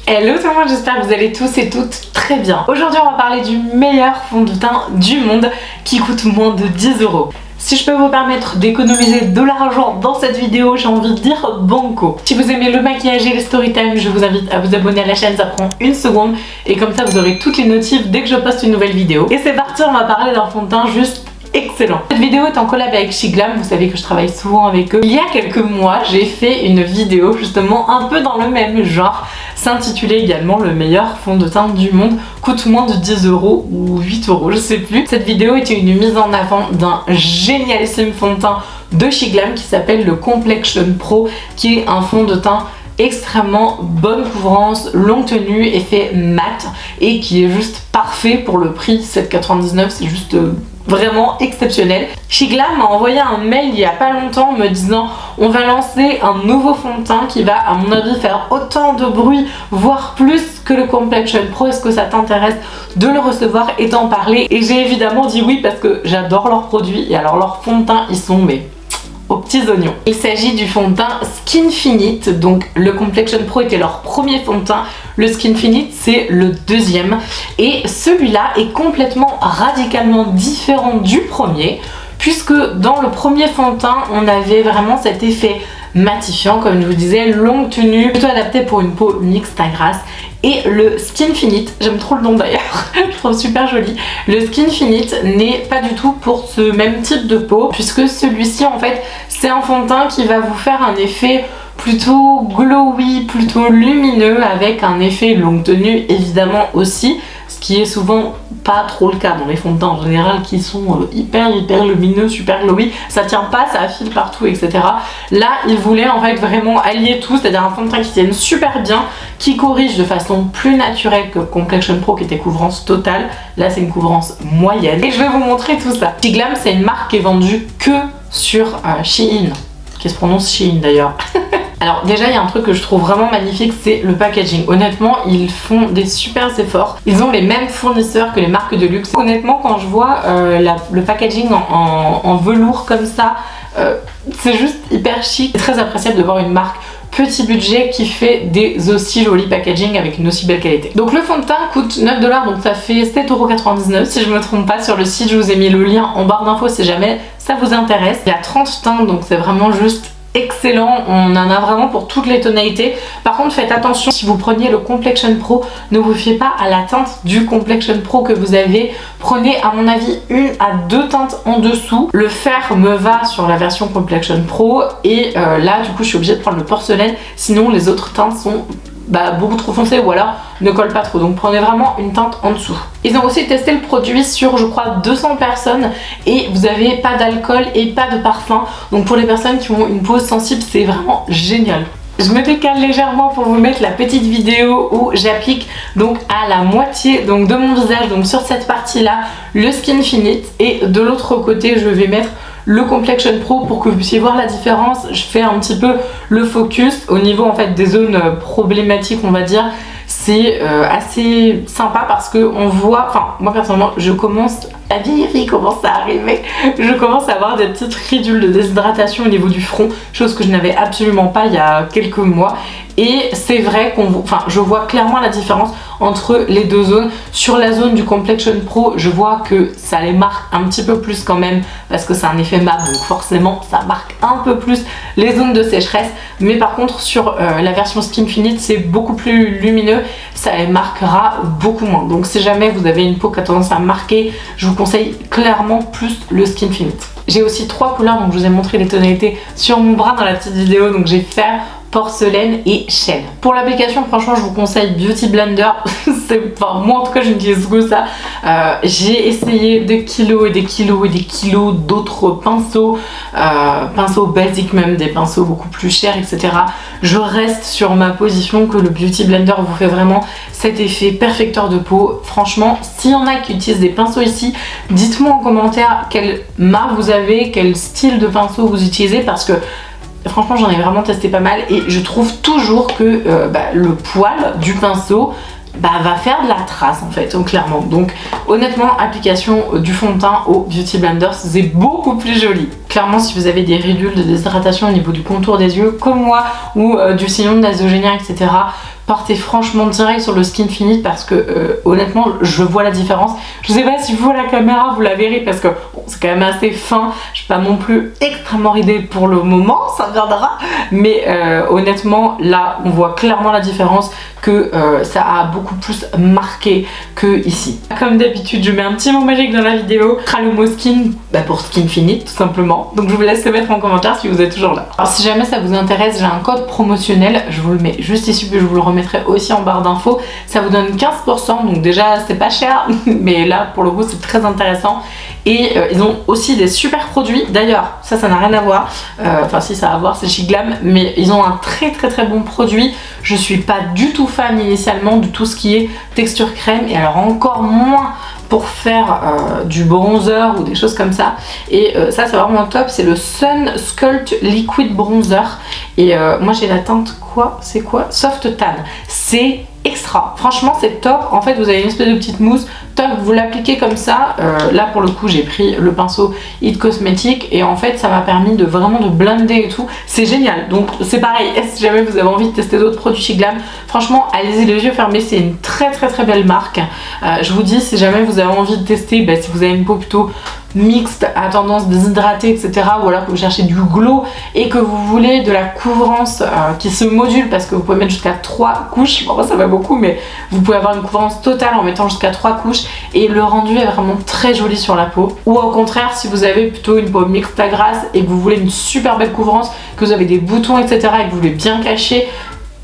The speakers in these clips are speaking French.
Hello tout le monde, j'espère que vous allez tous et toutes très bien. Aujourd'hui on va parler du meilleur fond de teint du monde qui coûte moins de 10 €. Si je peux vous permettre d'économiser de l'argent dans cette vidéo, j'ai envie de dire banco. Si vous aimez le maquillage et les storytime, je vous invite à vous abonner à la chaîne, ça prend une seconde et comme ça vous aurez toutes les notifs dès que je poste une nouvelle vidéo. Et c'est parti, on va parler d'un fond de teint juste excellent. Cette vidéo est en collab avec SheGlam, vous savez que je travaille souvent avec eux. Il y a quelques mois, j'ai fait une vidéo justement un peu dans le même genre, s'intitulait également le meilleur fond de teint du monde, coûte moins de 10 € ou 8 €, je sais plus. Cette vidéo était une mise en avant d'un génialissime fond de teint de SheGlam qui s'appelle le Complexion Pro, qui est un fond de teint extrêmement bonne couvrance, longue tenue, effet mat et qui est juste parfait pour le prix. 7,99 €, c'est juste vraiment exceptionnel. SheGlam m'a envoyé un mail il y a pas longtemps me disant on va lancer un nouveau fond de teint qui va à mon avis faire autant de bruit voire plus que le Complexion Pro, est-ce que ça t'intéresse de le recevoir et d'en parler? Et j'ai évidemment dit oui parce que j'adore leurs produits et alors leurs fonds de teint ils sont mais aux petits oignons. Il s'agit du fond de teint Skinfinite, donc le Complexion Pro était leur premier fond de teint, le Skinfinite c'est le deuxième et celui-là est complètement radicalement différent du premier puisque dans le premier fond de teint on avait vraiment cet effet matifiant comme je vous disais, longue tenue, plutôt adapté pour une peau mixte à grasse. Et le Skinfinite, j'aime trop le nom d'ailleurs, je trouve super joli. Le Skinfinite n'est pas du tout pour ce même type de peau puisque celui-ci en fait c'est un fond de teint qui va vous faire un effet plutôt glowy, plutôt lumineux avec un effet longue tenue évidemment aussi, ce qui est souvent pas trop le cas dans les fonds de teint en général qui sont hyper lumineux, super glowy, ça tient pas, ça affile partout etc. Là ils voulaient en fait vraiment allier tout, c'est-à-dire un fond de teint qui tienne super bien, qui corrige de façon plus naturelle que Complexion Pro qui était couvrance totale, là c'est une couvrance moyenne et je vais vous montrer tout ça. SheGlam c'est une marque qui est vendue que sur Shein, qui se prononce Shein d'ailleurs. Alors déjà il y a un truc que je trouve vraiment magnifique, c'est le packaging. Honnêtement ils font des super efforts, ils ont les mêmes fournisseurs que les marques de luxe. Honnêtement quand je vois le packaging en velours comme ça, c'est juste hyper chic. C'est très appréciable de voir une marque petit budget qui fait des aussi jolis packaging avec une aussi belle qualité. Donc le fond de teint coûte 9 $, donc ça fait 7,99 € si je me trompe pas. Sur le site je vous ai mis le lien en barre d'infos si jamais ça vous intéresse. Il y a 30 teintes donc c'est vraiment juste excellent, on en a vraiment pour toutes les tonalités. Par contre faites attention, si vous preniez le Complexion Pro, ne vous fiez pas à la teinte du Complexion Pro que vous avez, prenez à mon avis une à deux teintes en dessous. Le fer me va sur la version Complexion Pro et là du coup je suis obligée de prendre le porcelaine, sinon les autres teintes sont beaucoup trop foncées ou alors ne collent pas trop, donc prenez vraiment une teinte en dessous. Ils ont aussi testé le produit sur je crois 200 personnes et vous avez pas d'alcool et pas de parfum, donc pour les personnes qui ont une peau sensible c'est vraiment génial. Je me décale légèrement pour vous mettre la petite vidéo où j'applique donc à la moitié donc de mon visage, donc sur cette partie là le Skinfinite et de l'autre côté je vais mettre le Complexion Pro pour que vous puissiez voir la différence. Je fais un petit peu le focus au niveau en fait des zones problématiques on va dire. C'est assez sympa parce que on voit, enfin moi personnellement je commence, la vieillerie commence à arriver, je commence à avoir des petites ridules de déshydratation au niveau du front, chose que je n'avais absolument pas il y a quelques mois. Et c'est vrai je vois clairement la différence entre les deux zones. Sur la zone du Complexion Pro, je vois que ça les marque un petit peu plus quand même parce que c'est un effet mat, donc forcément ça marque un peu plus les zones de sécheresse. Mais par contre sur la version Skinfinite, c'est beaucoup plus lumineux, ça les marquera beaucoup moins. Donc si jamais vous avez une peau qui a tendance à marquer, je vous conseille clairement plus le Skinfinite. J'ai aussi trois couleurs, donc je vous ai montré les tonalités sur mon bras dans la petite vidéo, donc j'ai fer, porcelaine et chêne. Pour l'application franchement je vous conseille Beauty Blender. Moi en tout cas je n'utilise que ça. J'ai essayé des kilos et des kilos et des kilos d'autres pinceaux, pinceaux basiques même, des pinceaux beaucoup plus chers etc. Je reste sur ma position que le Beauty Blender vous fait vraiment cet effet perfecteur de peau. Franchement s'il y en a qui utilisent des pinceaux ici, dites-moi en commentaire quelle marque vous avez, quel style de pinceau vous utilisez parce que franchement j'en ai vraiment testé pas mal et je trouve toujours que le poil du pinceau va faire de la trace en fait, donc clairement. Donc honnêtement application du fond de teint au Beauty Blender c'est beaucoup plus joli. Clairement si vous avez des ridules de déshydratation au niveau du contour des yeux comme moi ou du sillon nasogénien etc, porter franchement direct sur le Skinfinish parce que honnêtement je vois la différence. Je sais pas si vous à la caméra vous la verrez parce que bon, c'est quand même assez fin, je suis pas non plus extrêmement ridée pour le moment, ça reviendra, mais honnêtement là on voit clairement la différence, que ça a beaucoup plus marqué que ici. Comme d'habitude je mets un petit mot magique dans la vidéo, ce sera le mot skin pour Skinfinish tout simplement, donc je vous laisse le mettre en commentaire si vous êtes toujours là. Alors si jamais ça vous intéresse, j'ai un code promotionnel, je vous le mets juste ici puis je vous le remettrai aussi en barre d'infos, ça vous donne 15%, donc déjà c'est pas cher mais là pour le coup c'est très intéressant. Et ils ont aussi des super produits, d'ailleurs ça n'a rien à voir, enfin si ça a à voir c'est chez Glam, mais ils ont un très bon produit. Je suis pas du tout fan initialement de tout ce qui est texture crème, et alors encore moins pour faire du bronzer ou des choses comme ça. Et ça c'est vraiment top, c'est le Sun Sculpt Liquid Bronzer, et moi j'ai la teinte quoi, c'est quoi, Soft Tan, c'est extra, franchement c'est top. En fait vous avez une espèce de petite mousse, top, vous l'appliquez comme ça, là pour le coup j'ai pris le pinceau It Cosmetics et en fait ça m'a permis de vraiment de blender et tout, c'est génial. Donc c'est pareil, si jamais vous avez envie de tester d'autres produits chez Glam, franchement allez-y les yeux fermés, c'est une très belle marque. Je vous dis, si jamais vous avez envie de tester, si vous avez une peau plutôt mixte, à tendance déshydratée etc, ou alors que vous cherchez du glow et que vous voulez de la couvrance qui se module, parce que vous pouvez mettre jusqu'à 3 couches, bon ça va beaucoup mais vous pouvez avoir une couvrance totale en mettant jusqu'à 3 couches et le rendu est vraiment très joli sur la peau. Ou au contraire si vous avez plutôt une peau mixte à grasse et que vous voulez une super belle couvrance, que vous avez des boutons etc et que vous voulez bien cacher,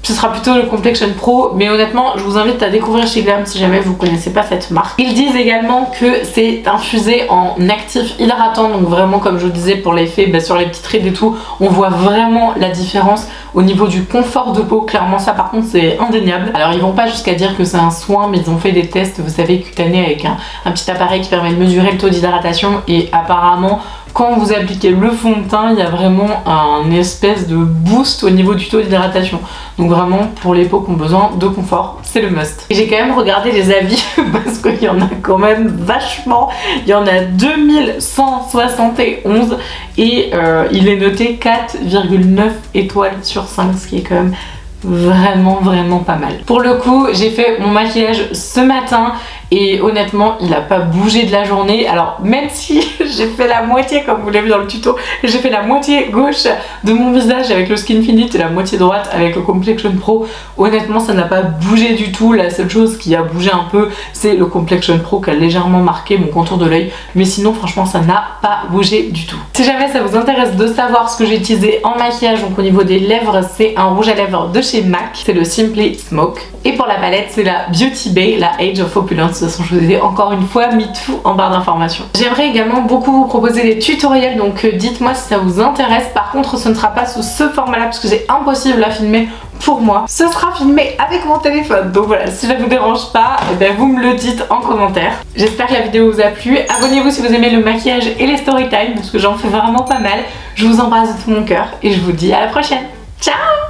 ce sera plutôt le Complexion Pro, mais honnêtement je vous invite à découvrir chez Glam si jamais vous connaissez pas cette marque. Ils disent également que c'est infusé en actif hydratant, donc vraiment comme je vous disais pour l'effet sur les petites rides et tout, on voit vraiment la différence au niveau du confort de peau, clairement ça par contre c'est indéniable. Alors ils vont pas jusqu'à dire que c'est un soin, mais ils ont fait des tests, vous savez, cutanés avec un petit appareil qui permet de mesurer le taux d'hydratation, et apparemment quand vous appliquez le fond de teint, il y a vraiment un espèce de boost au niveau du taux d'hydratation. Donc vraiment pour les peaux qui ont besoin de confort, c'est le must. Et j'ai quand même regardé les avis parce qu'il y en a quand même vachement. Il y en a 2171 et il est noté 4,9 étoiles sur 5, ce qui est quand même vraiment pas mal. Pour le coup j'ai fait mon maquillage ce matin et honnêtement il a pas bougé de la journée. Alors même si j'ai fait la moitié, comme vous l'avez vu dans le tuto, j'ai fait la moitié gauche de mon visage avec le Skinfinish et la moitié droite avec le Complexion Pro, honnêtement ça n'a pas bougé du tout. La seule chose qui a bougé un peu c'est le Complexion Pro qui a légèrement marqué mon contour de l'œil, mais sinon franchement ça n'a pas bougé du tout. Si jamais ça vous intéresse de savoir ce que j'ai utilisé en maquillage, donc au niveau des lèvres c'est un rouge à lèvres de chez MAC, c'est le Simply Smoke, et pour la palette c'est la Beauty Bay, la Age of Opulence. De toute façon je vous ai encore une fois mis tout en barre d'informations. J'aimerais également beaucoup vous proposer des tutoriels, donc dites-moi si ça vous intéresse. Par contre ce ne sera pas sous ce format là parce que c'est impossible à filmer pour moi, ce sera filmé avec mon téléphone, donc voilà, si ça vous dérange pas, vous me le dites en commentaire. J'espère que la vidéo vous a plu, abonnez-vous si vous aimez le maquillage et les story time parce que j'en fais vraiment pas mal. Je vous embrasse de tout mon cœur et je vous dis à la prochaine. Ciao!